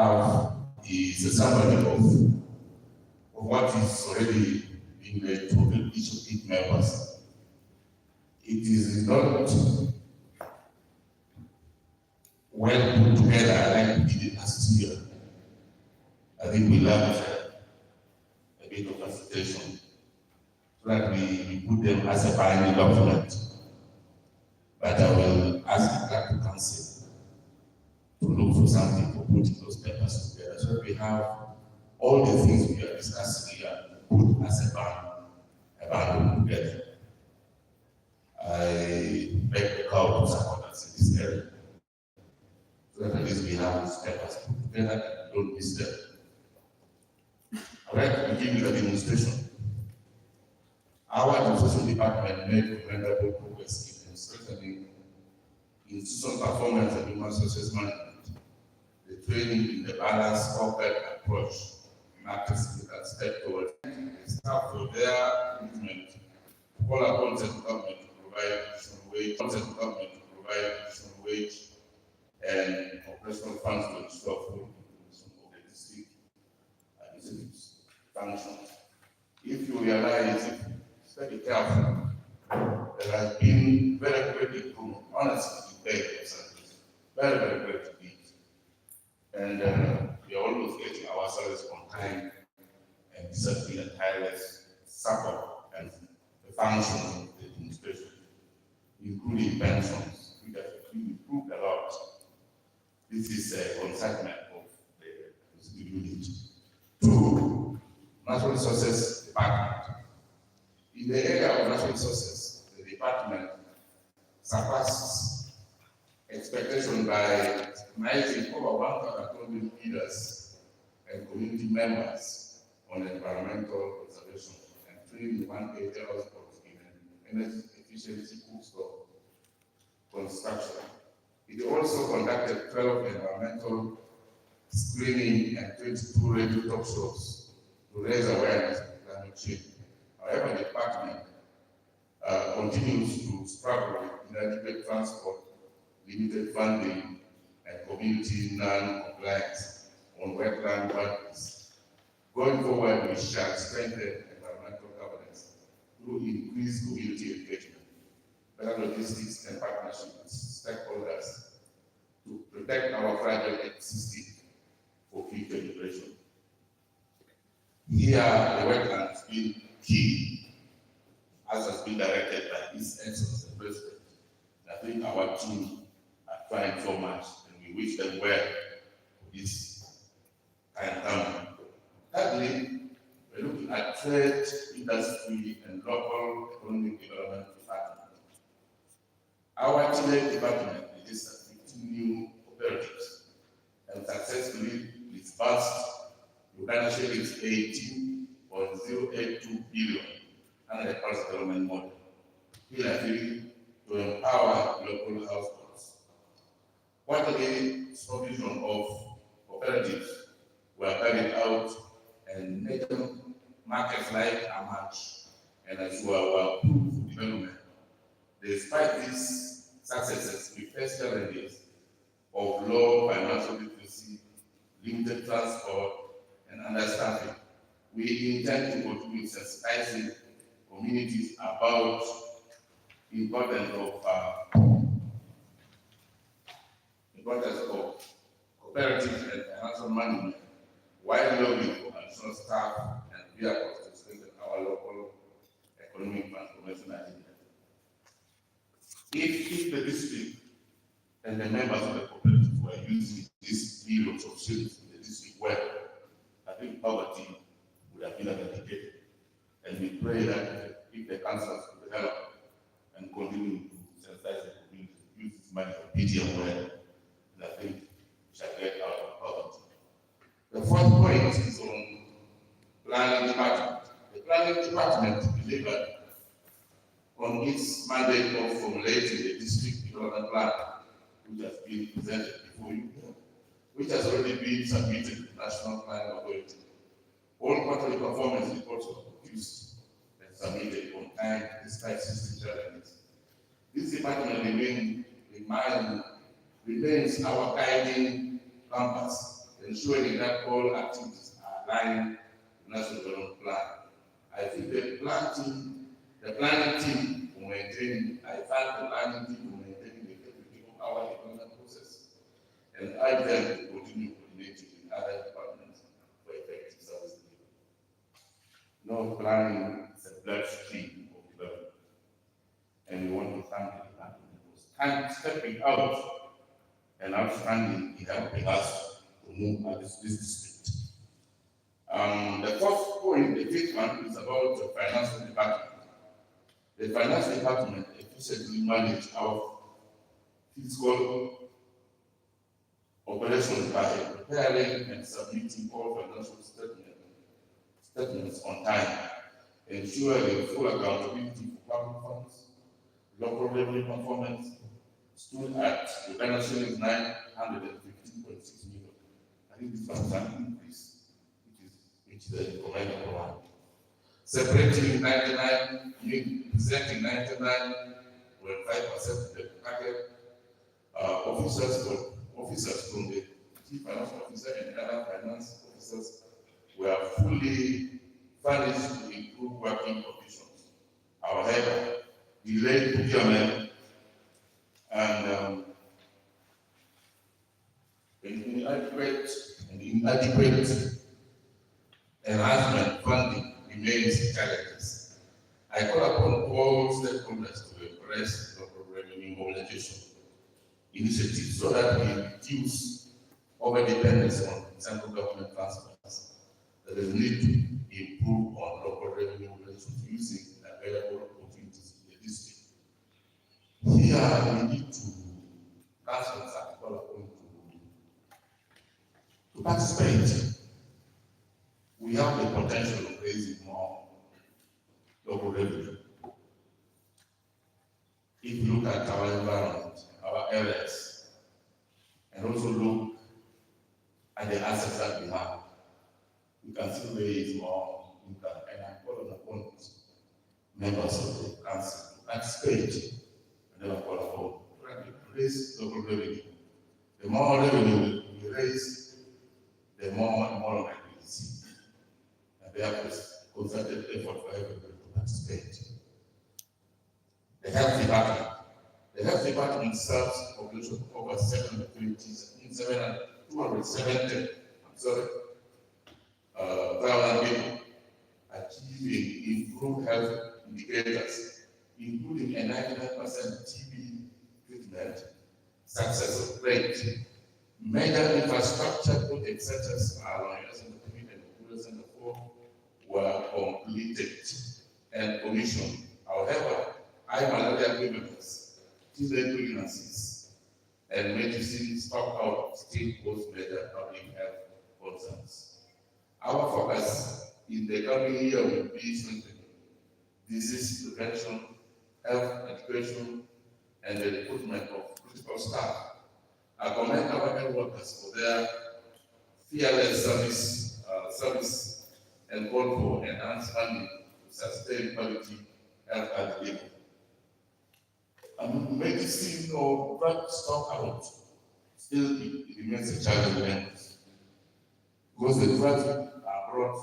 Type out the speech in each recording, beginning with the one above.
have is a summary of what is already being made to each of its members. It is not well put together like we did last year. I think we learned a bit of consultation so that we put them as a binding document. But I will ask the clerk to council to look for something for putting those papers together. So we have all the things we are discussing here put as a bundle together. I beg the crowd to support us in this area. So that at least we have these papers put together and don't miss them. All right, we begin with the demonstration. Our administration department made commendable progress in strengthening institutional performance and human resources management, the training in the balanced corporate approach, market that step towards the staff for their commitment to call upon central government to provide additional wage, and operational funds to ensure full implementation of the district administrative functions. If you realize, if you study carefully, there has been very great improvement, honestly, very, very great indeed. And we are always getting our salaries on time and discipline and tireless support and the functions of the administration, including pensions, which have improved a lot. This is a consignment of the unit. To Natural Resources Department. In the area of natural resources, the department surpasses expectation by recognizing over 1,200 leaders and community members on environmental conservation and training 180 hospitals in energy efficiency cookstop construction. It also conducted 12 environmental screening and 22 radio talk shows to raise awareness of climate change. However, the department continues to struggle with inadequate transport, limited funding, and community non-compliance on wetland boundaries. Going forward, we shall strengthen environmental governance through increased community engagement, better logistics, and partnership with stakeholders to protect our fragile ecosystem for future generations. Here, the wetland has been key, as has been directed by His Excellency the President. I think our team are trying so much, and we wish them well for this time coming. Thirdly, we're looking at trade, industry, and local economic development department. Our trade department registered 15 new cooperatives and successfully disbursed Uganda shillings 18.082 billion under the Pulse Development Model, here to empower local households. Quarterly supervision of cooperatives were carried out, and major markets like Amach and Azua were approved for development. Despite these successes, we face challenges of low financial literacy, limited transport, and understaffing. We intend to continue sensitizing communities about the importance of cooperatives and financial management, while lobbying for additional staff and vehicles to strengthen our local economic transformation agenda. If the district and the members of the cooperative were using these billions of shillings in the district well, I think poverty would have been eradicated. And we pray that if the councils could help and continue to sensitize the community to use this money for PTM well, I think we shall get out of poverty. The fourth point is on planning department. The planning department delivered on its mandate of formulating the district development plan, which has been presented before you, which has already been submitted to the National Planning Authority. All quarterly performance reports were produced and submitted on time despite system challenges. This department remains our guiding compass, the ensuring that all activities are aligned with National Development Plan. I think the planning team will maintain, I thank the planning team for maintaining the integrity of our development process and urge them to continue coordinating with other departments for effective service delivery. No planning is a bloodstream of development, and we want to thank the department for stepping out and outstanding in helping us to move at this district. The fourth point, the fifth one, is about the financial department. The finance department efficiently manage our fiscal operations by preparing and submitting all financial statements on time, ensuring full accountability for public funds. Local revenue performance stood at Uganda shillings 915.6 million. I think this was an increase, which is a commendable one. Separating 99, presenting 99.5% of the target officers from the chief finance officer and other finance officers were fully furnished to improve working conditions. However, delayed procurement and inadequate enhancement funding remains challenges. I call upon all stakeholders to embrace local revenue mobilization initiatives so that we reduce over-dependence on central government transfers. There is a need to improve on local revenue mobilization using available opportunities in the district. Here we need to councils are called upon to participate. We have the potential of raising more local revenue. If you look at our environment, our areas, and also look at the assets that we have, we can still raise more income. And I call upon members of the council to participate and then call upon to raise local revenue. The more revenue we raise, the more money we receive. And there is concerted effort for everybody to participate. The health department. The health department serves a population of over 270,000 people, achieving improved health indicators, including a 99% TB treatment success rate. Major infrastructure projects such as Lira and Ongora Center 4 were completed and commissioned. However, high malaria prevalence, children pregnancies, and medicine stockpile still pose major public health concerns. Our focus in the coming year will be strengthening disease prevention, health education, and the recruitment of critical staff. I commend our health workers for their fearless service and call for enhanced funding to sustain quality health care delivery. Medicine or drug stockpile still remains a challenge because the drugs abroad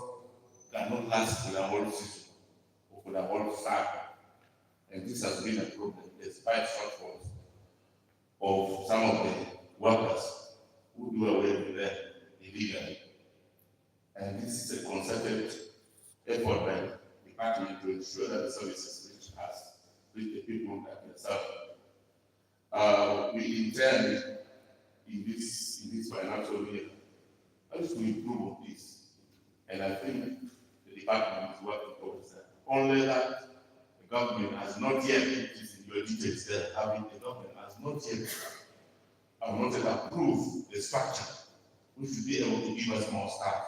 cannot last for the whole season or for the whole cycle. And this has been a problem despite shortfalls of some of the workers who do away with them illegally. And this is a concerted effort by the department to ensure that the services reach us, reach the people that we serve. We intend in this financial year to improve on this. And I think the department is working towards that. Only that the government has not yet, it is in your details there, the government has not yet approved the structure which should be able to give us more staff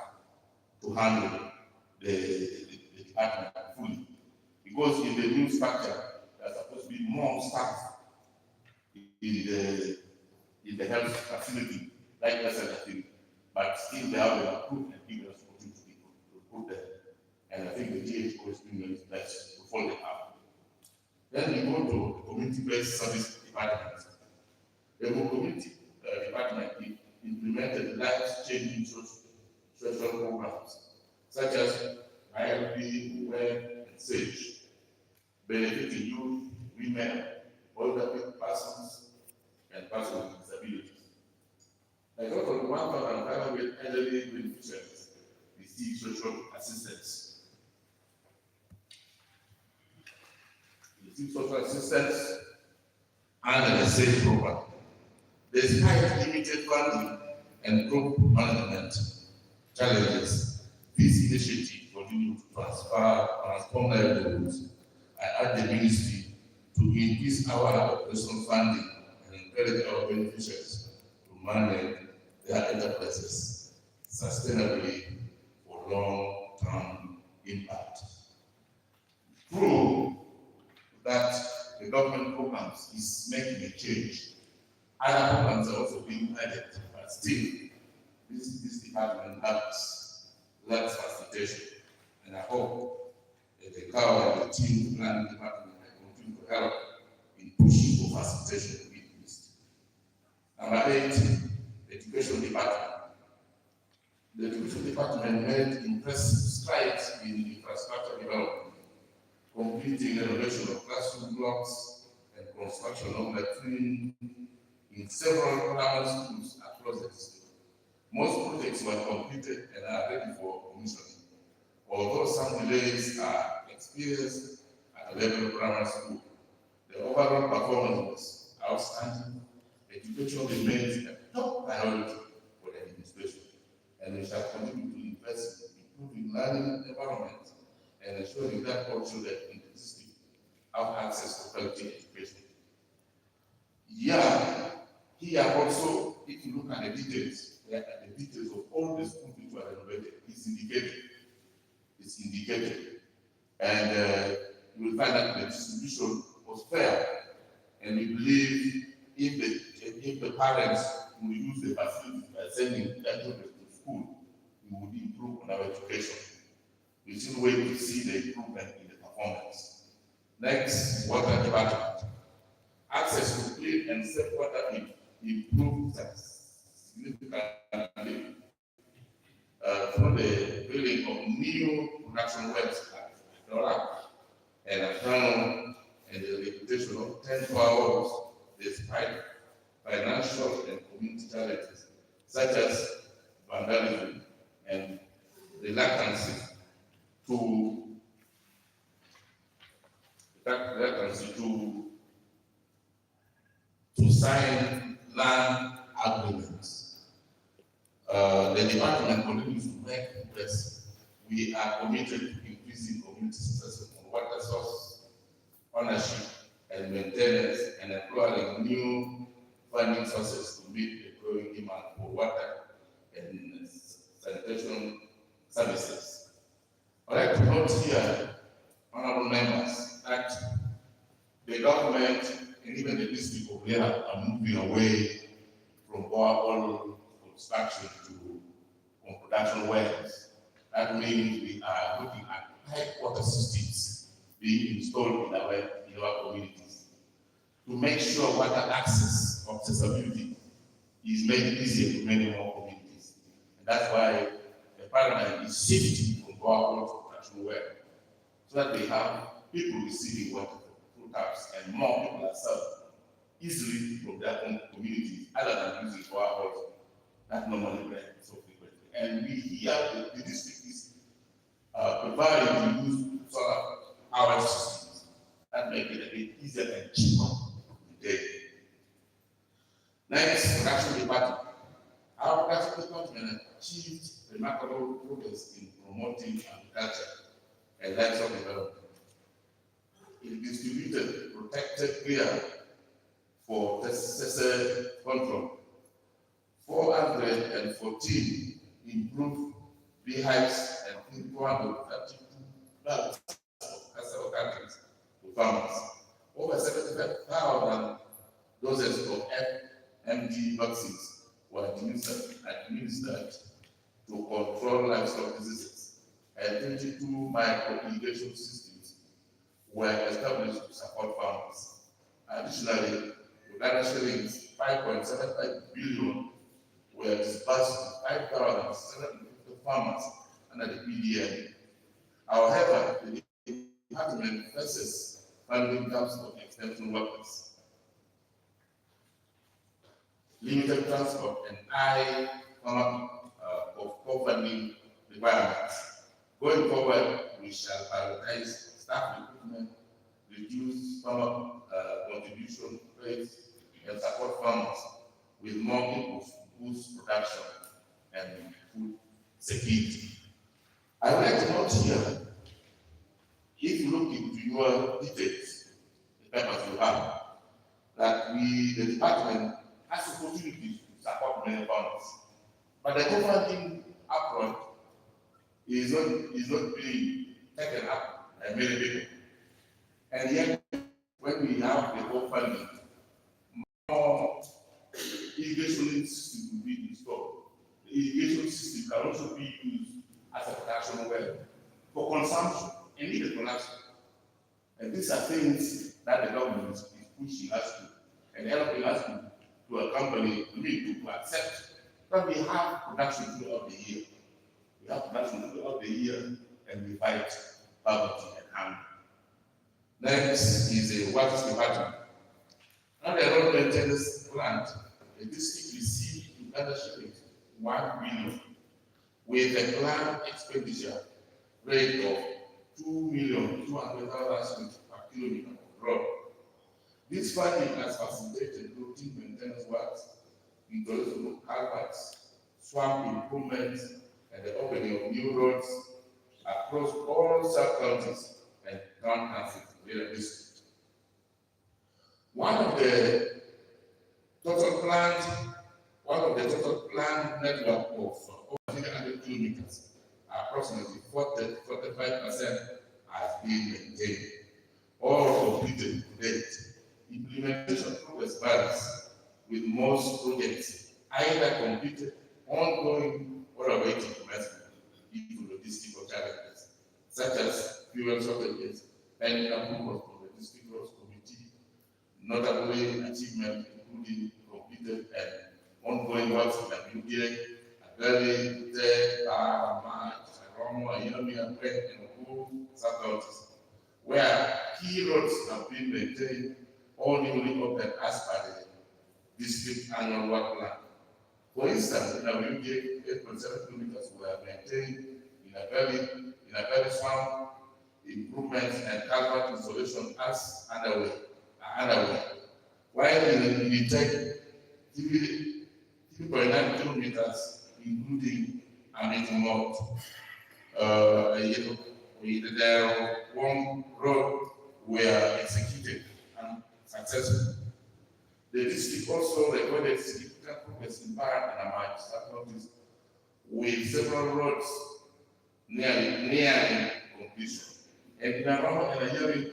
to handle the department fully. Because in the new structure, there's supposed to be more staff in the health facility, like I said, I think, but still they have been approved and given us opportunity to put them. And I think the GHO is doing its best to follow it up. Then we go to the community-based service department. The community department implemented life life-changing social programs, such as ILP, WEB, and SAGE, benefiting youth, women, older persons, and persons with disabilities. A total of 1,500 elderly beneficiaries receive social assistance. Under the SAGE program. Despite limited funding and group management challenges, this initiative continues to transform livelihoods. I urge the ministry to increase our operational funding and encourage our beneficiaries to manage their enterprises sustainably for long-term impact. True that the government programs is making a change. Other programs are also being added, but still, this department lacks facilitation. And I hope that the CAO and the team planning department will continue to help in pushing for facilitation with this. Number 8, the education department. The education department made impressive strides in infrastructure development, completing renovation of classroom blocks and construction of latrine in several primary schools across the district. Most projects were completed and are ready for commissioning, although some delays are experienced at the level of primary school. The overall performance was outstanding. Education remains a top priority for the administration, and we shall continue to invest in improving learning environments and ensuring that all children in the district have access to quality education. Here also, if you look at the details, the details of all the schools which were renovated is indicated. It's indicated. And you will find that the distribution was fair. And we believe if the parents will use the facilities by sending their children to school, we would improve on our education. We still wait to see the improvement in the performance. Next, water department. Access to clean and safe water improved significantly through the building of new production wells at Lira and Lango and the reputation of 10 wells despite financial and community challenges such as vandalism and reluctance to sign land agreements. The department continues to make progress. We are committed to increasing community success on water source, ownership, and maintenance, and exploring new funding sources to meet the growing demand for water and sanitation services. I'd like to note here, honorable members, that the government and even the district of Lira are moving away from borehole construction to production wells. That means we are looking at pipe water systems being installed in our communities to make sure water access, accessibility is made easier to many more communities. And that's why the paradigm is shifting from borehole to production well, so that we have people receiving water through taps and more people are served easily from their own communities other than using boreholes that normally rain so frequently. And we here, the district is preparing to use solar power systems that make it a bit easier and cheaper today. Next, production department. Our production department achieved remarkable progress in promoting agriculture and livestock development. It distributed protected area for pesticide control. 414 improved beehives and 432 bags of cassava countries to farmers. Over 75,000 doses of FMD vaccines were administered to control livestock diseases, and 22 micro-irrigation systems were established to support farmers. Additionally, Uganda shillings 5.75 billion were disbursed to 5,750 farmers under the PDM. However, the department faces funding gaps for extension workers, limited transport, and high of funding requirements. Going forward, we shall prioritize staff recruitment, reduce farmer contribution rates, and support farmers with more inputs to boost production and food security. I would like to note here, if you look into your details, the papers you have, that the department has opportunities to support many farmers, but the co-funding approach is not being taken up by many people. And yet, when we have the co-funding, more irrigation system will be installed. The irrigation system can also be used as a production well for consumption and even production. And these are things that the government is pushing us to and helping us to accompany, to accept that we have production throughout the year. We have production throughout the year and we fight poverty and hunger. Next is a water department. Under the road maintenance plant, the district received Uganda shillings 1 billion with a planned expenditure rate of 2,200,000 shillings per kilometer of road. This funding has facilitated routine maintenance works, installation of culverts, swamp improvements, and the opening of new roads across all sub-counties and town councils in the district. One of the total planned network of over 300 kilometers, approximately 45% has been maintained or completed to date. Implementation progress varies, with most projects either completed, ongoing, or awaiting commencement due to logistical challenges, such as fuel shortages and approval from the district roads committee. Notably, achievement including completed and ongoing works in Lango, Agari, Romo, Yomi, and all sub-counties, where key roads have been maintained or newly opened as per the district annual work plan. For instance, in Lango, 8.7 kilometers were maintained in a very swamp, improvements and culvert installation as underway. While in the tech, 3.9 kilometers, including Amity Mode, the one road were executed and successful. The district also recorded significant progress in Bar and Amach sub-counties, with several roads nearing completion. And in Romo and Ayari,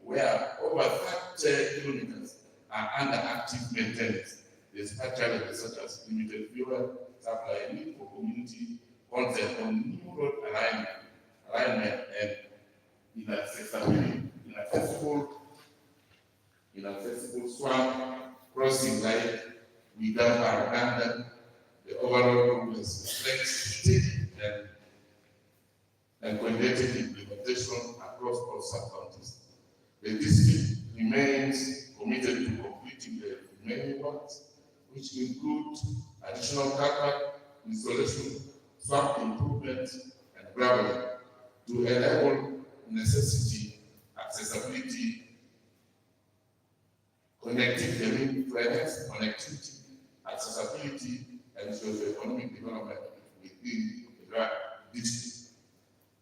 where over 30 kilometers are under active maintenance, despite challenges such as limited fuel supply, need for community consent on new road alignment and inaccessible swamp crossing like we done our London. The overall progress reflects steady and coordinated implementation across all sub-counties. The district remains committed to completing the remaining works, which include additional culvert installation, swamp improvements, and gravel to enable necessity, accessibility, connectivity, accessibility, and socio-economic development within the district.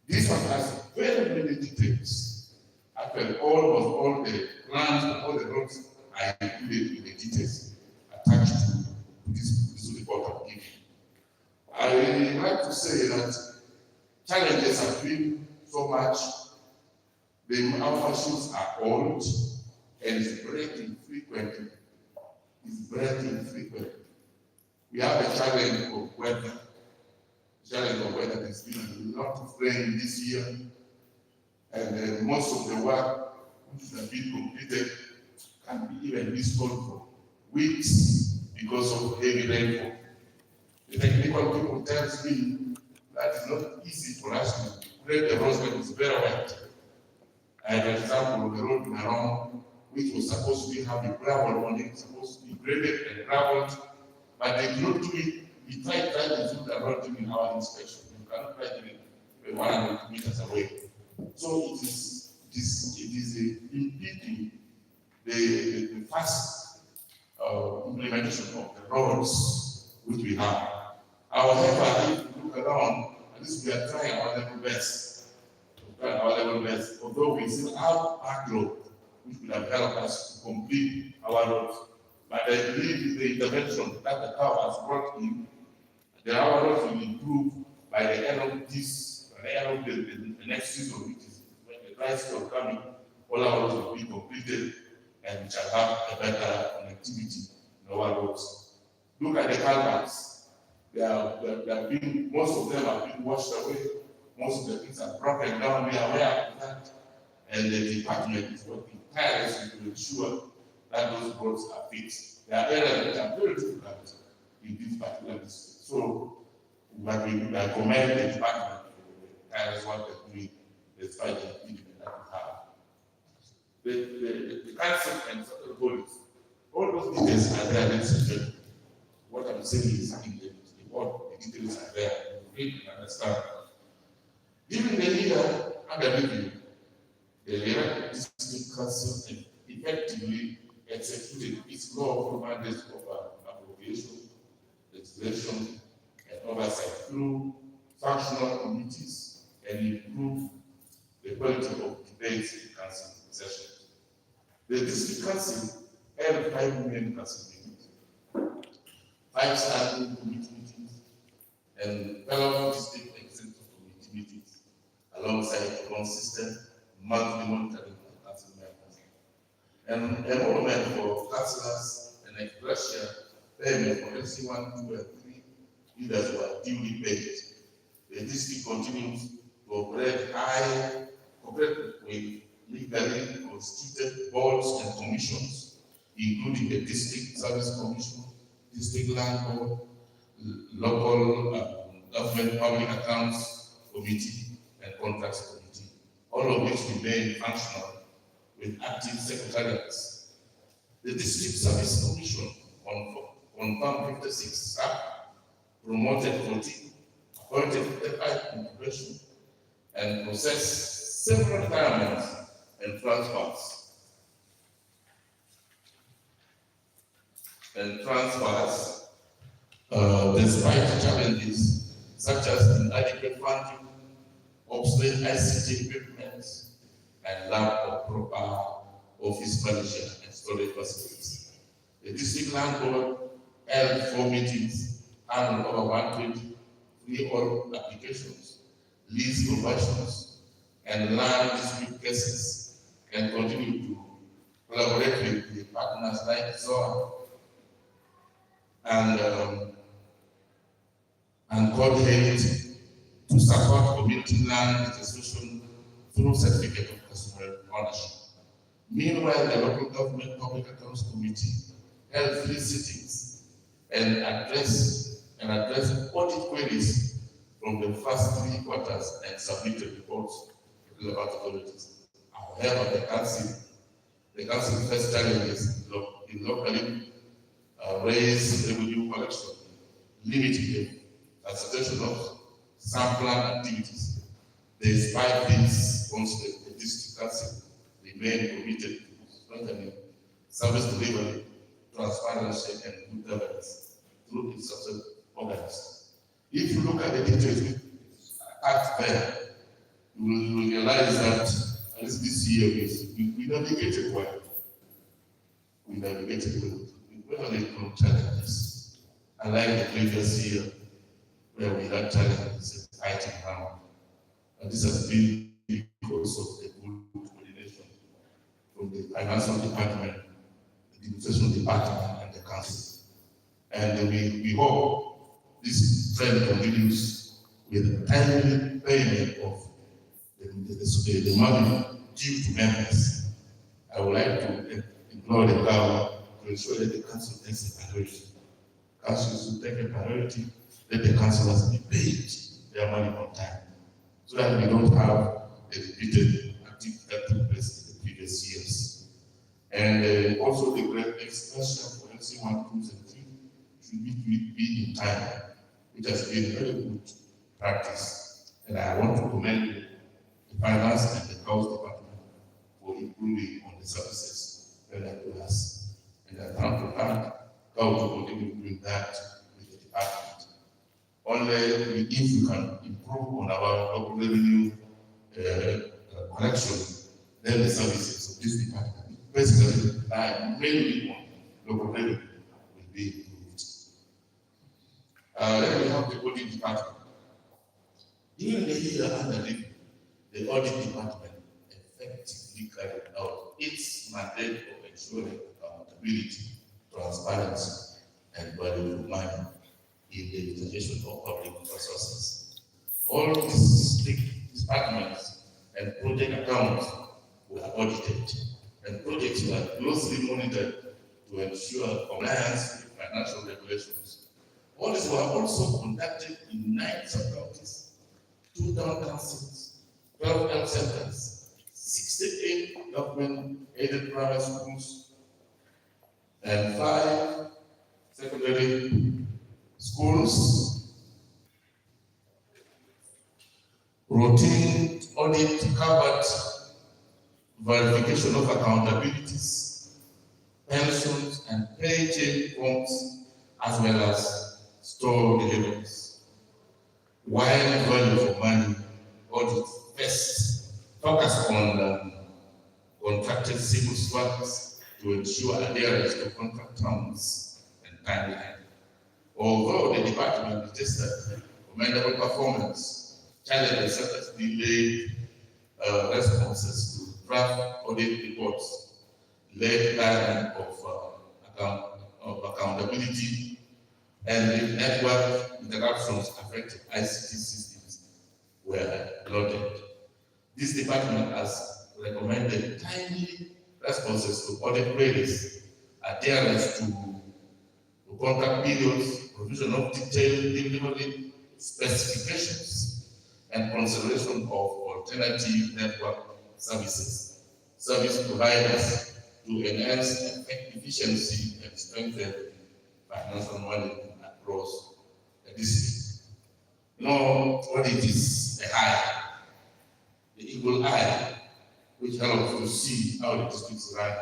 This one has very many details. Actually, almost all the plans, all the roads are included in the details attached to this report I'm giving. I like to say that challenges have been so much. Our machines are old and it's breaking frequently. We have a challenge of weather. There's been a lot of rain this year, and most of the work which has been completed can be even be stopped for weeks because of heavy rainfall. The technical people tells me that it's not easy for us to create the roads when it's very wet. I have an example of the road in Lango, which was supposed to be having gravel on it, supposed to be graded and graveled, but they did not do it. We tried to do the road during our inspection. You cannot try to do it 100 meters away. So it is impeding the fast implementation of the roads which we have. However, if you look around, at least we are trying our level best. Although we still have backlog, which will have helped us to complete our roads. But I believe the intervention that the town has brought in, our roads will improve by the end of the next season, which is when the dry season coming, all our roads will be completed and we shall have a better connectivity in our roads. Look at the culverts. Most of them have been washed away. Most of the things are broken down. We are aware of that. And the department is working tirelessly to ensure that those roads are fixed. There are areas that are very difficult in this particular district. So, but we commend the department for the tireless work they're doing despite the impediment that we have. The council and federal bodies, all those details are there, ladies and gentlemen. What I'm saying is in the details are there. You can understand. Even the Lira under review, the Lira District Council effectively executed its lawful mandate of appropriation, legislation, and oversight through functional committees and improve the quality of debates in council sessions. The District Council held 5 main council meetings, 5 standing committee meetings, and 12 district executive committee meetings, alongside consistent monthly monitoring of council members. And enrollment for councillors and express payment for SC1, 2, and 3 leaders were duly paid. The district continues to operate with legally constituted boards and commissions, including the District Service Commission, District Lango, Local Government Public Accounts Committee, and Contracts Committee, all of which remain functional with active secretariats. The District Service Commission confirmed 56 staff, promoted 14, appointed 35 integration, and processed several retirements and transfers. Despite challenges such as inadequate funding, obsolete ICT equipment, and lack of proper office furniture and storage facilities. The District Land Board held 4 meetings, handled over 120 freehold applications, lease conversions, and land dispute cases, and continue to collaborate with the partners like ZOA and coordinate to support community land registration through certificate of customer ownership. Meanwhile, the Local Government Public Accounts Committee held 3 sittings and addressed audit queries from the first 3 quarters and submitted reports to the authorities. However, the council faced challenges in locally raised revenue collection, limiting the concentration of some planned activities. Despite these constraints, the District Council remained committed to strengthening service delivery, transparency, and good governance through its subset organs. If you look at the details at there, you will realize that at least this year we navigated well. We navigated well. We were little challenges, unlike the previous year where we had challenges fighting around. And this has been because of the good coordination from the financial department, the administration department, and the council. And we hope this trend continues with timely payment of the money due to members. I would like to implore the government to ensure that the council takes a priority. Council should take a priority let the councillors be paid their money on time, so that we don't have a repeated activity that took place in the previous years. And also the great extension for MC1, 2, and 3 should be in time, which has been very good practice. And I want to commend the finance and the house department for improving on the services rendered to us. And I want to thank how to continue doing that with the department. Only if we can improve on our local revenue collection, then the services of this department, basically, mainly on local revenue, will be improved. Then we have the audit department. During the year under review, the audit department effectively carried out its mandate of ensuring accountability, transparency, and value for money in the utilization of public resources. All district departments and project accounts were audited, and projects were closely monitored to ensure compliance with financial regulations. Audits were also conducted in 9 sub-counties, 2 town councils, 12 health centers, 68 government-aided private schools, and 5 secondary schools. Routine audit covered verification of accountabilities, pensions, and pay change forms, as well as store deliveries. While value for money audit first focused on contracted civil works to ensure adherence to contract terms and timeline. Although the department registered commendable performance, challenges such as delayed responses to draft audit reports, late timing of accountability, and the network interruptions affecting ICT systems were noted. This department has recommended timely responses to audit queries, adherence to contract periods, provision of detailed delivery specifications, and consideration of alternative network service providers to enhance efficiency and strengthen financial management across the district. Audit is a eye, the eagle eye, which helps to see how the districts run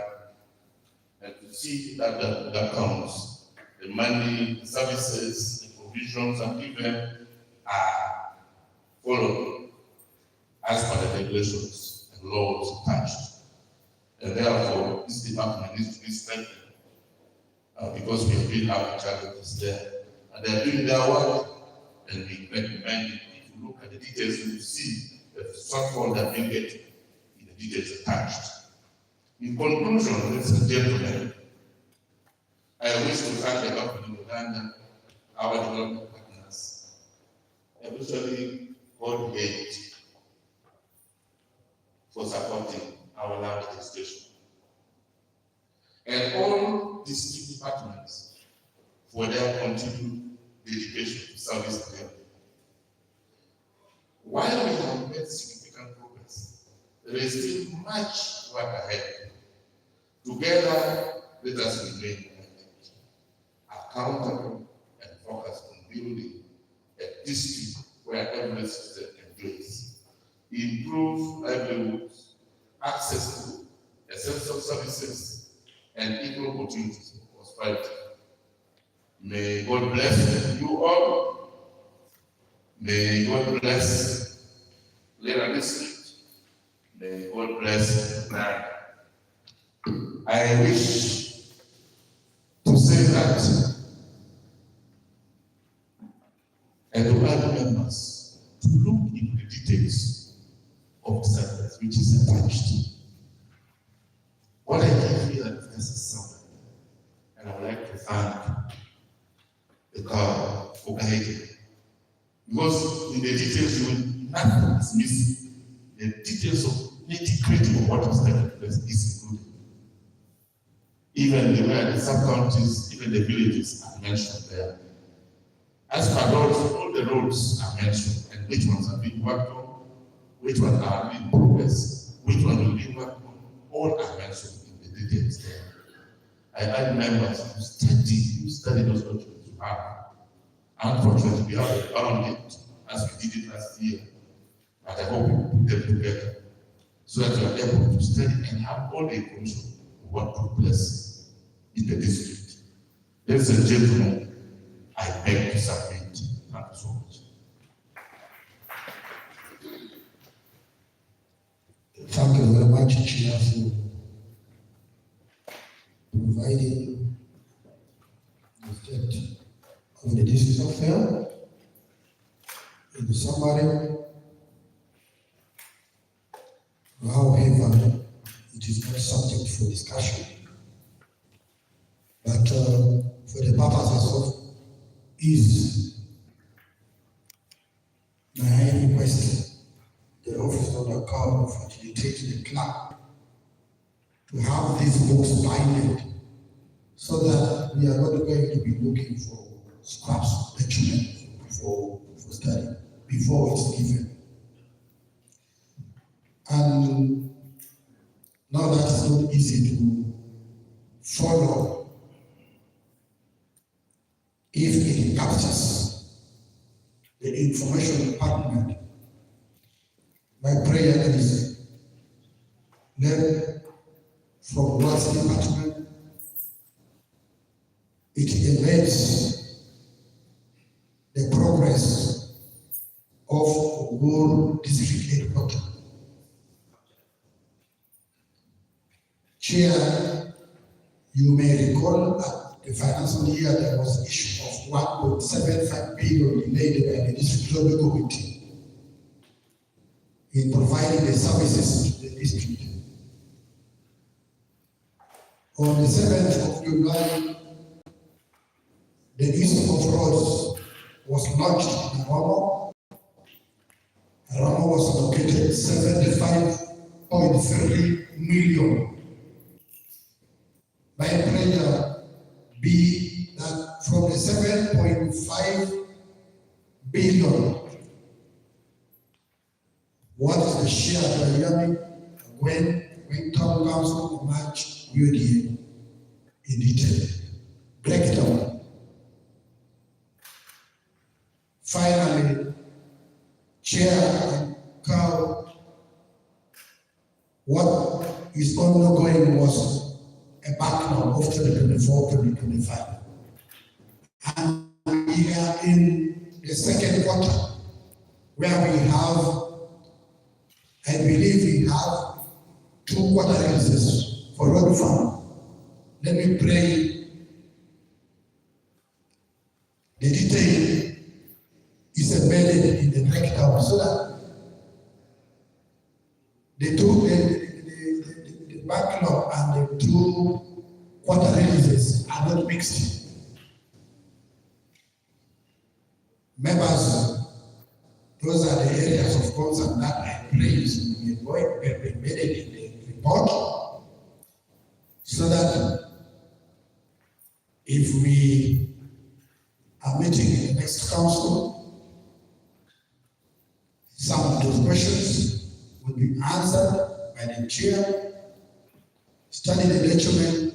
and to see that the accounts, the money, the services, the provisions, and even are followed as per the regulations and laws attached. And therefore, this department needs to be strengthened because we have been having challenges there. And they are doing their work, and we recommend it. If you look at the details, you will see the shortfall that we get in the details attached. In conclusion, ladies and gentlemen, I wish to thank the government of Uganda, our development partners, especially God Gate, for supporting our land administration, and all district departments for their continued dedication to service them. While we have made significant progress, there is still much work ahead. Together, let us remain accountable and focused on building a district where every citizen enjoys improved livelihoods, access to essential services, and equal opportunities for prosperity. May God bless you all. May God bless Lira district. May God bless Lango. I wish to say that and to urge members to look into the details of the service which is attached. What I can feel that this is something, and I would like to thank the God for guiding. Because in the details, you will nothing is missing. The details of nitty-gritty of what is taking place is included. Even the sub-counties, even the villages are mentioned there. As per roads, all the roads are mentioned, and which ones are being worked on, which ones are in progress, which one will be worked on, all are mentioned in the details there. I urge members to study those documents you have. Unfortunately, we haven't found it as we did it last year, but I hope we put them together so that you are able to study and have all the information of what took place in the district. Ladies and gentlemen, I beg to submit. Thank you so much. Thank you very much, Chair, for providing the state of the district affair in the summary. However, it is not subject for discussion, but for the purposes of ease, may I request the office of the court facilitate the clerk to have these books binded so that we are not going to be looking for scraps of document for study before it's given. And now that is not easy to follow if it captures the information department. My prayer is, let from what department it elates the progress of Ongora district headquarters. Chair, you may recall at the financial year there was an issue of 1.75 billion delayed by the district lobby committee in providing the services to the district. On the 7th of July, the list of roads was launched in Ramo. Ramo was allocated 75.3 million. My prayer be that from the 7.5 billion, what is the share dynamic when town council match UDA in detail? Breakdown. Finally, Chair and Cow, what is ongoing was a backlog of 2024-2025. And we are in the second quarter where we have, I believe we have 2 quarter releases for road fund. Let me pray the detail is embedded in the breakdown so that the backlog and the 2 quarter releases are not mixed. Members, those are the areas of concern that I praise will be embedded in the report so that if we are meeting in the next council, some of those questions will be answered by the chair, study the document,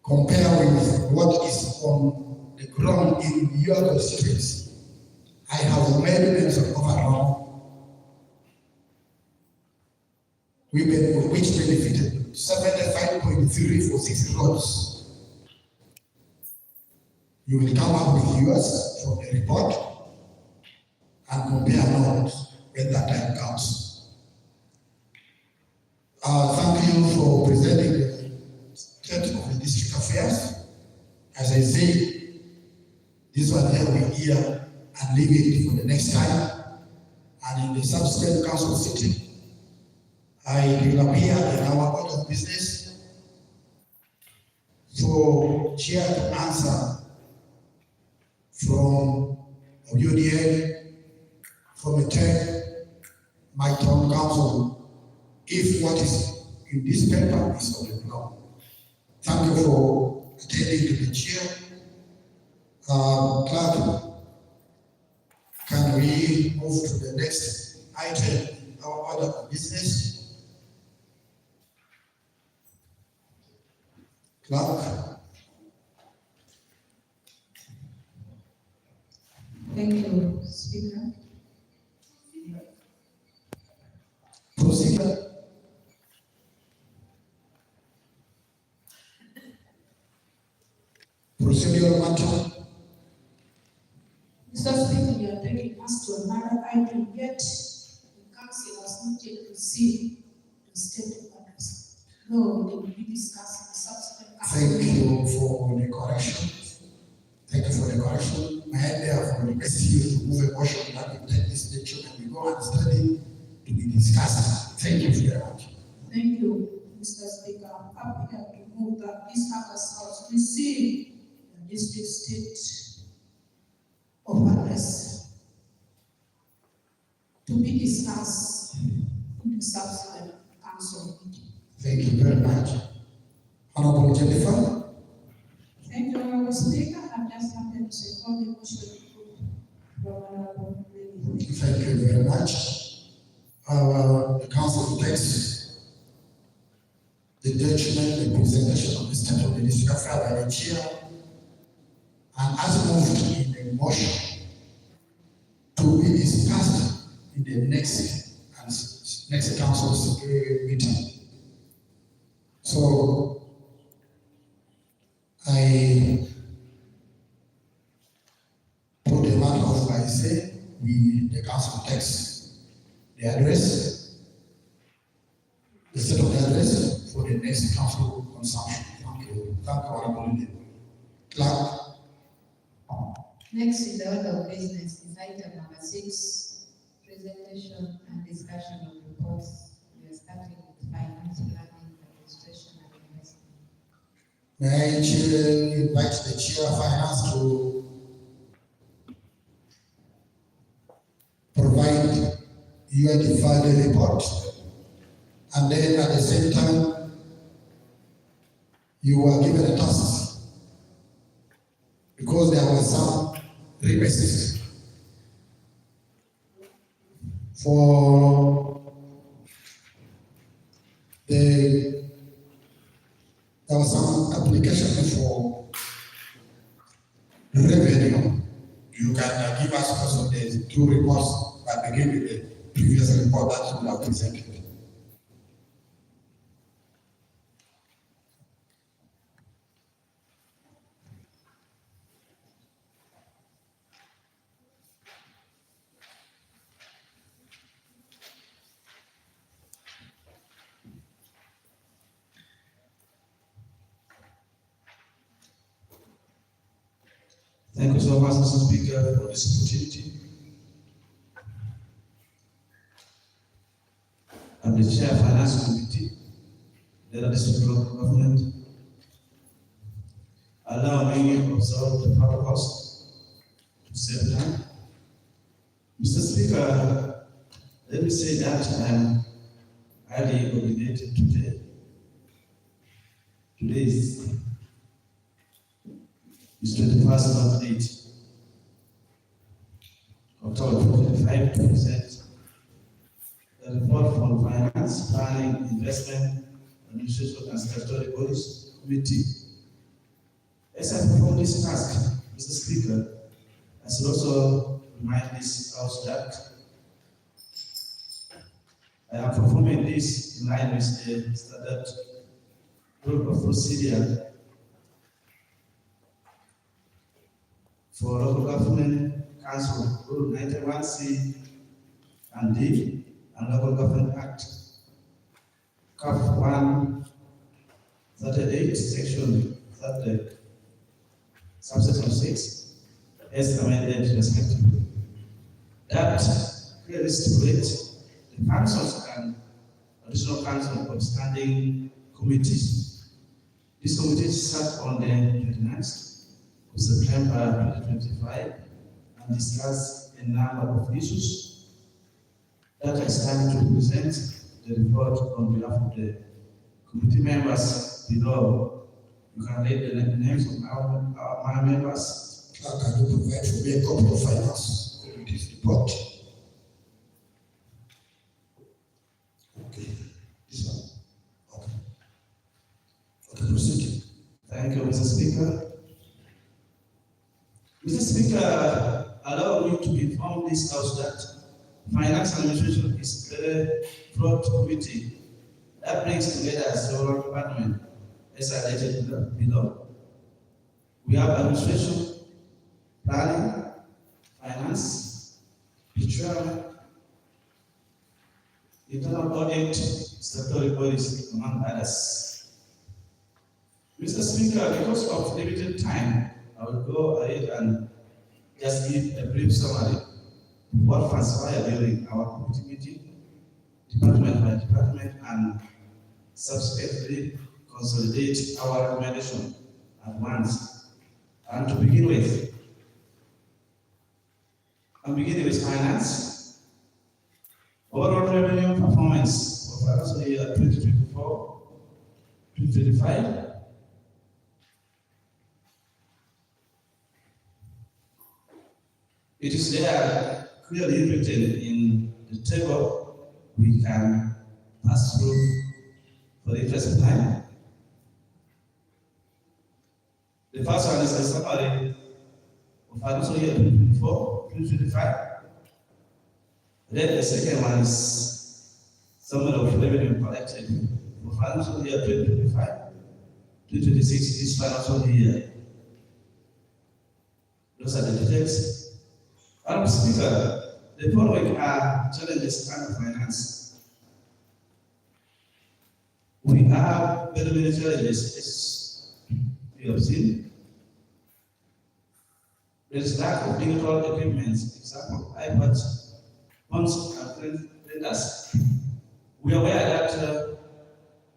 compare with what is on the ground in your constituency. I have made mention of around women which benefited 75.3 for 6 roads. You will come up with yours from the report and compare notes when that time comes. Thank you for presenting the state of the district affairs. As I say, this one here we hear and leave it for the next time. And in the subsequent council sitting, I will appear in our order of business for chair to answer from UDA, from the tech, my town council, if what is in this paper is on the ground. Thank you for attending to the chair. Clerk, can we move to the next item in our order of business? Clerk. Thank you, Speaker. Procedure. Procedural matter. Mr. Speaker, you are taking us to another item, yet the council has not yet received the state of address. No, they will be discussing the subsequent. Thank you for the correction. Thank you for the correction. May I therefore request you to move a motion that we take this section and we go and study to be discussed. Thank you very much. Thank you, Mr. Speaker. I'm happy to move that this House receive the district state of address to be discussed in the subsequent council meeting. Thank you very much. Honorable Jennifer. Thank you, Honorable Speaker. I just wanted to second the motion from Honorable Lady. Thank you very much. The council takes the judgment, the presentation of the state of the district affair by the chair, and as moved in the motion to be discussed in the next council's meeting. So I put the matter off by saying the council takes the address, the set of the address for the next council consumption. Thank you. Thank you, Honorable Lady. Clerk. Next in the order of business is item number 6, presentation and discussion of reports. We are starting with finance, planning, administration, and investment. May I invite the chair of finance to provide you the further report, and then at the same time you were given a task because there were some requests for there was some application for revenue. You can give us also the 2 reports that begin with the previous report that you have presented. Thank you so much, Mr. Speaker, for this opportunity. I'm the Chair of Finance Committee, Lira District Local Government. Allow me to observe the protocols to save time. Mr. Speaker, let me say that I'm highly obligated today. Today is 21st of 8, October 25 to present the report from Finance, Planning, Investment, Administration and Statutory Bodies Committee. As I perform this task, Mr. Speaker, I should also remind this House that I am performing this in line with the standard rule of procedure for Local Government Council, Rule 91C and D, and Local Government Act, Cap 138, Section 30, Subsection 6, as amended respectively. That clearly stipulates the councils and additional council of standing committees. These committees sat on the 29th of September 2025 and discussed a number of issues that I stand to present the report on behalf of the committee members below. You can read the names of my members Clerk, can you provide for me a copy of finance committee's report? Okay, this one. Okay. Okay, proceed. Thank you, Mr. Speaker. Mr. Speaker, allow me to inform this House that Finance Administration is a broad committee that brings together several departments as highlighted below. We have administration, planning, finance, procurement, internal audit, statutory bodies, among others. Mr. Speaker, because of limited time, I will go ahead and just give a brief summary of what transpired during our committee meeting, department by department, and subsequently consolidate our recommendation at once. And to begin with, I'm beginning with finance. Overall revenue performance for financial year 2024-2025. It is there clearly written in the table. We can pass through for the interest of time. The first one is the summary of financial year 2024-2025. Then the second one is summary of revenue collected for financial year 2025-2026, this financial year. Those are the details. Madam Speaker, the following are challenges under finance. We have very many challenges, as we have seen. There is lack of digital equipment, example, iPads, phones, and printers. We are aware that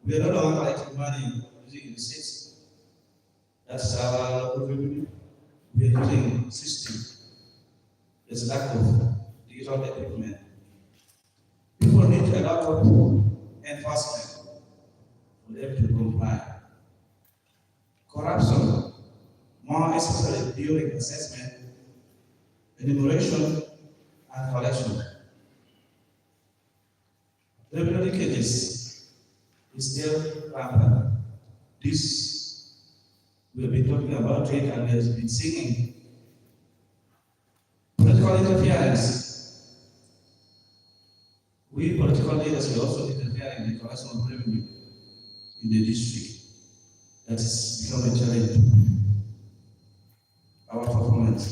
we are no longer collecting money using receipts. That's our local revenue. We are using system. There's a lack of digital equipment. People need a lot of enforcement for them to comply. Corruption, more especially during assessment, enumeration, and collection. Revenue leakages is still rampant. This we've been talking about it and we have been singing. Political interference. We political leaders will also interfere in the collection of revenue in the district. That is becoming a challenge. Our performance.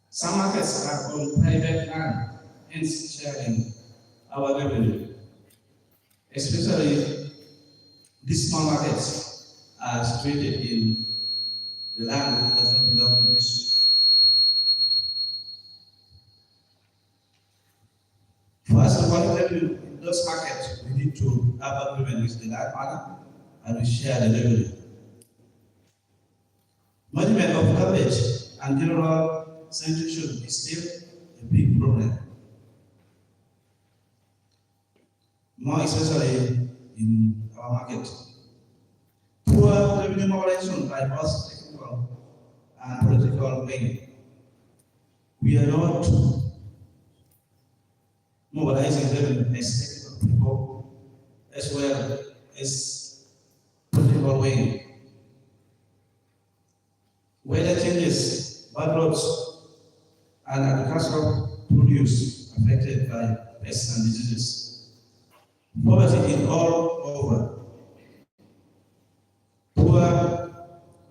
Some markets are on private land, hence sharing our revenue. Especially these small markets are situated in the land that does not belong to this. For us to collect revenue in those markets, we need to have agreement with the landowner and we share the revenue. Management of garbage and general sanitation is still a big problem. More especially in our market. Poor revenue mobilization by both technical and political wing. We are not mobilizing revenue as technical people as well as political wing. Weather changes, bad roads, and agricultural produce affected by pests and diseases. Poverty in all over. Poor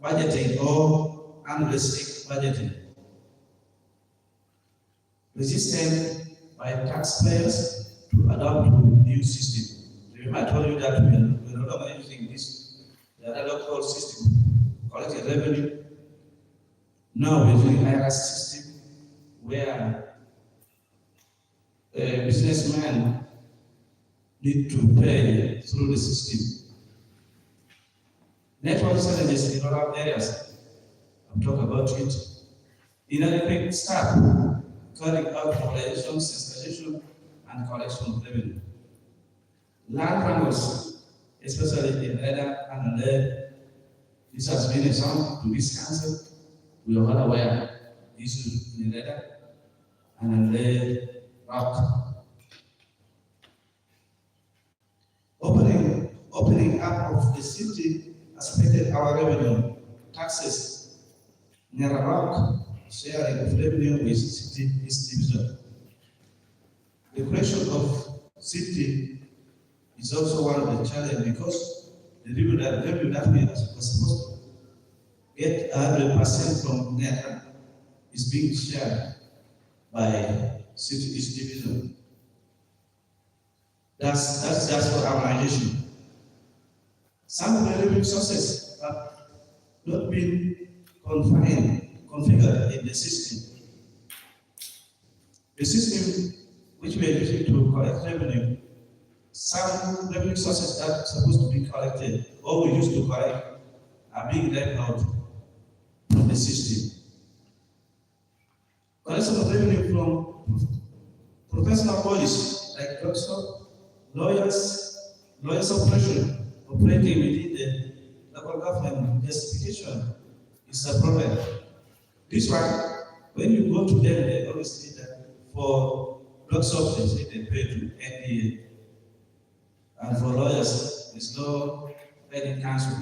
budgeting or unrealistic budgeting. Resistance by taxpayers to adopt new system. Remember I told you that we are no longer using this, the other local system, collecting revenue. Now we're doing IRS system where a businessman need to pay through the system. Network challenges in rural areas. I've talked about it. Inadequate staff carrying out mobilization, sensitization, and collection of revenue. Land wrangles, especially in Lira and Lango, this has been a song to this council. we are all aware issues in Lira and ORIK. Opening up of the city has affected our revenue, taxes, near ORIK, sharing of revenue with city is division. The question of city is also one of the challenges because the revenue that we are supposed to get 100% from NETA is being shared by city each division. That's just for harmonization. Some of the revenue sources have not been configured in the system. The system which we are using to collect revenue, some revenue sources that are supposed to be collected or we used to collect are being left out from the system. Collection of revenue from professional bodies like doctors, lawyers operation operating within the local government justification is a problem. This one, when you go to them, they always say that for doctors they say they pay to NDA, and for lawyers there's no pending counsel.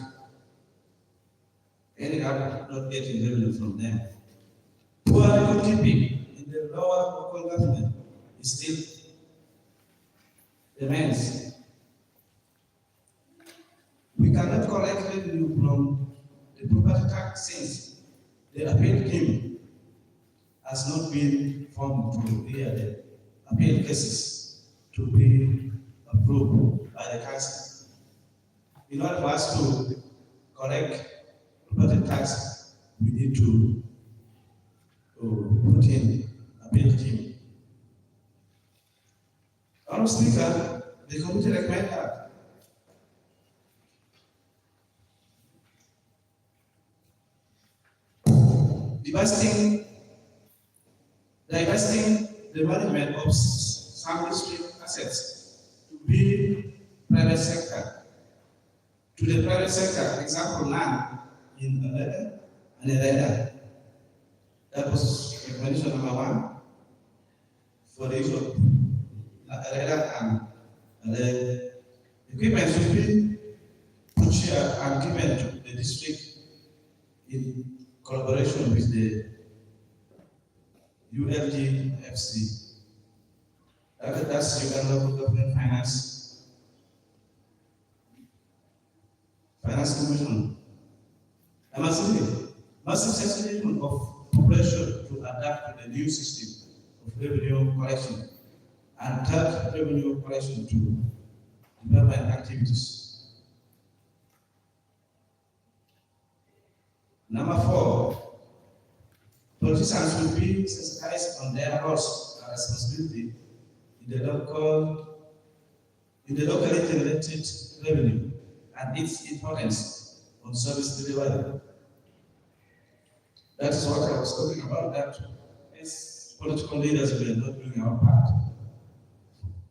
Any not getting revenue from them. Poor record keeping in the lower local government is still remains. We cannot collect revenue from the property tax since the appeal team has not been formed to hear the appeal cases to be approved by the council. In order for us to collect property tax, we need to put in appeal team. Our speaker, the committee recommend that divesting the management of some district assets to be private sector. To the private sector, example land in Ongora and Lira. That was recommendation number 1 for the issue of Lira, and the equipment should be put here and given to the district in collaboration with the ULGFC. That's Uganda Local Government Finance Commission. A massive acceleration of operation to adapt to the new system of revenue collection and third revenue collection to development activities. Number 4, politicians will be sensitized on their roles and responsibility in the locally generated revenue and its importance on service delivery. That is what I was talking about, that as political leaders we are not doing our part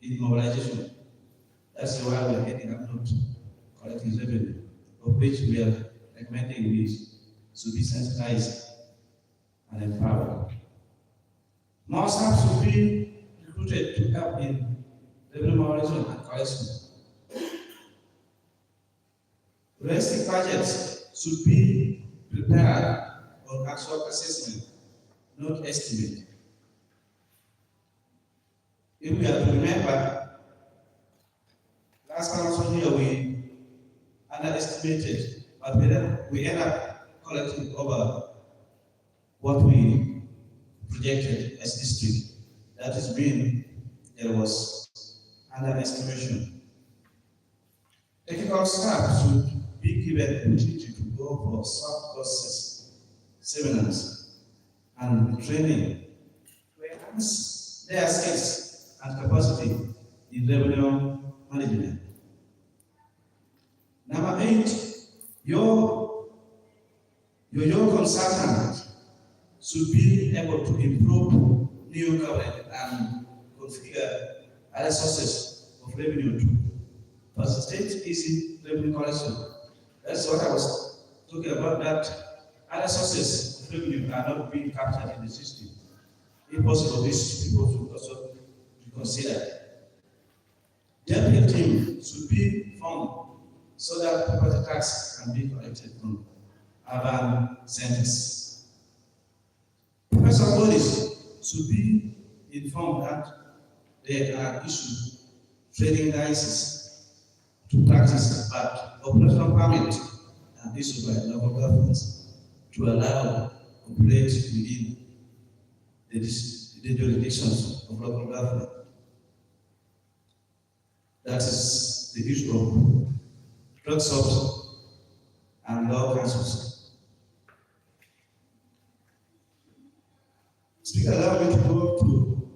in mobilization. That's why we are getting up not collecting revenue, of which we are recommending these to be sensitized and empowered. More staff should be recruited to help in revenue mobilization and collection. Realistic budgets should be prepared on actual assessment, not estimate. If we are to remember, last financial year we underestimated, but we end up collecting over what we projected as district. That has been, there was underestimation. Technical staff should be given the opportunity to go for short courses, seminars, and training to enhance their skills and capacity in revenue management. Number 8, your consultant should be able to improve new coverage and configure other sources of revenue to facilitate easy revenue collection. That's what I was talking about, that other sources of revenue are not being captured in the system. If possible, these people should also be considered. Deputy team should be formed so that property tax can be collected from urban centers. Professional bodies should be informed that they are issued trading licenses to practice, but operational permit are issued by local governments to allow operate within the jurisdictions of local government. That is the issue of drug shops and law councils. Speaker, allow me to go to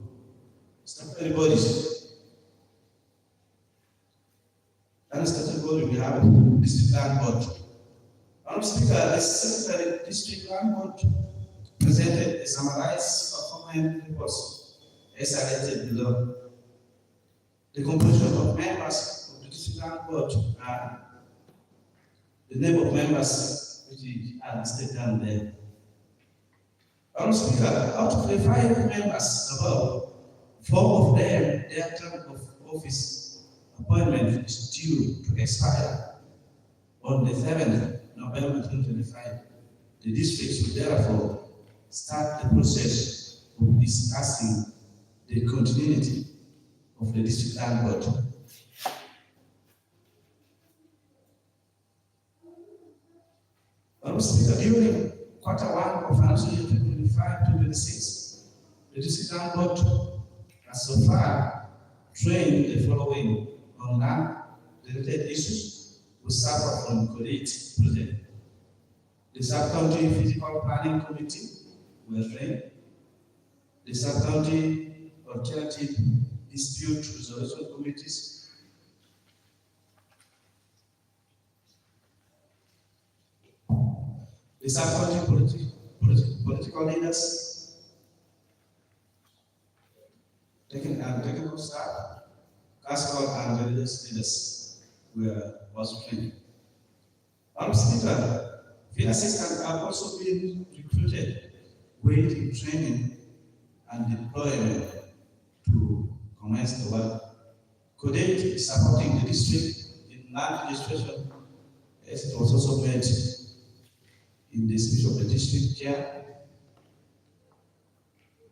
statutory bodies. And statutory body, we have district land board. Speaker, the secretary district land board presented a summarized performance reports as highlighted below. The composition of members of the district land board are the name of members which are listed down there. Speaker, out of the 5 members above, 4 of them, their term of office appointment is due to expire on the 7th November 2025. The district should therefore start the process of discussing the continuity of the district land board. Speaker, during Q1 of financial year 2025-2026, the district land board has so far trained the following on land-related issues who suffer from COVID project. The sub-county physical planning committee were trained. The sub-county alternative dispute resolution committees. The sub-county political leaders, technical staff, classical and religious leaders were also trained. Speaker, field assistants have also been recruited, waiting training and deployment to commence the work. CODET is supporting the district in land registration, as it was also made in the speech of the district chair.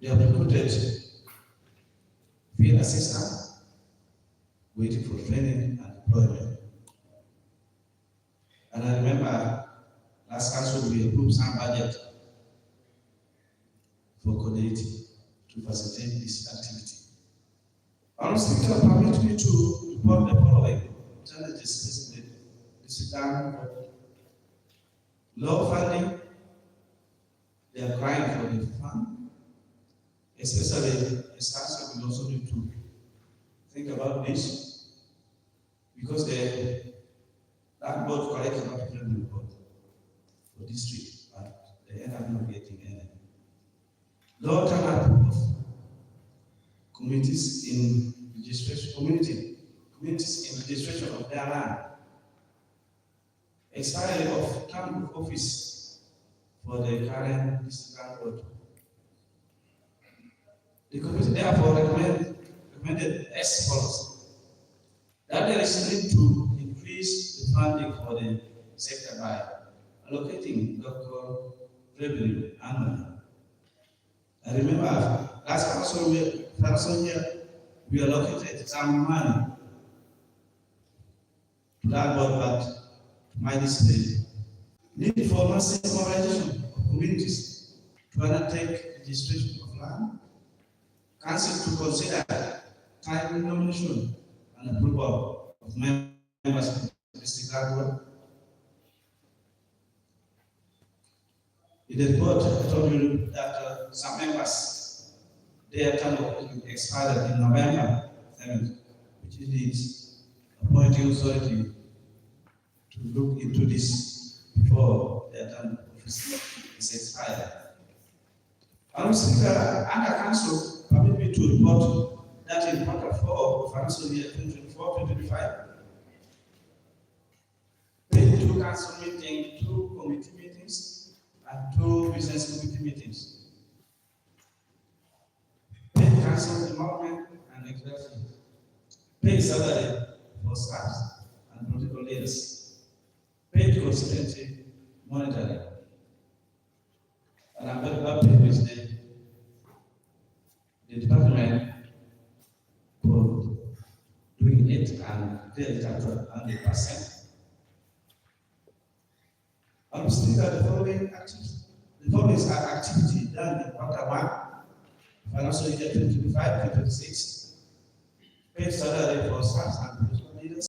They have recruited field assistants, waiting for training and deployment. And I remember last council we approved some budget for CODET to facilitate this activity. Speaker, permit me to report the following challenges facing the district land board. Low funding, they are crying for the fund, especially as council will also need to think about this, because the land board collects a lot of revenue for district, but they end up not getting any. Low turnout of communities in registration, communities in registration of their land. Expiry of term of office for the current district land board. The committee therefore recommended as follows: that there is need to increase the funding for the sector by allocating local revenue annually. I remember last financial year we allocated some money to that board, but my display need for massive mobilization of communities to undertake registration of land, council to consider timely nomination and approval of members of the district land board. In the report, I told you that some members, their term of office expired in November 7th, which needs appointing authority to look into this before their term of office is expired. Speaker, under council, permit me to report that in Q4 of financial year 2024-2025, we had 2 council meetings, 2 committee meetings, and council development and executive, paid salary for staffs and political leaders, paid constituency monitoring. And I'm very happy with the department for doing it and getting it up to 100%. I'm still at the following activities. The following is activity done in quarter 1, financial year 2025-2026. Paid salary for staff and political leaders.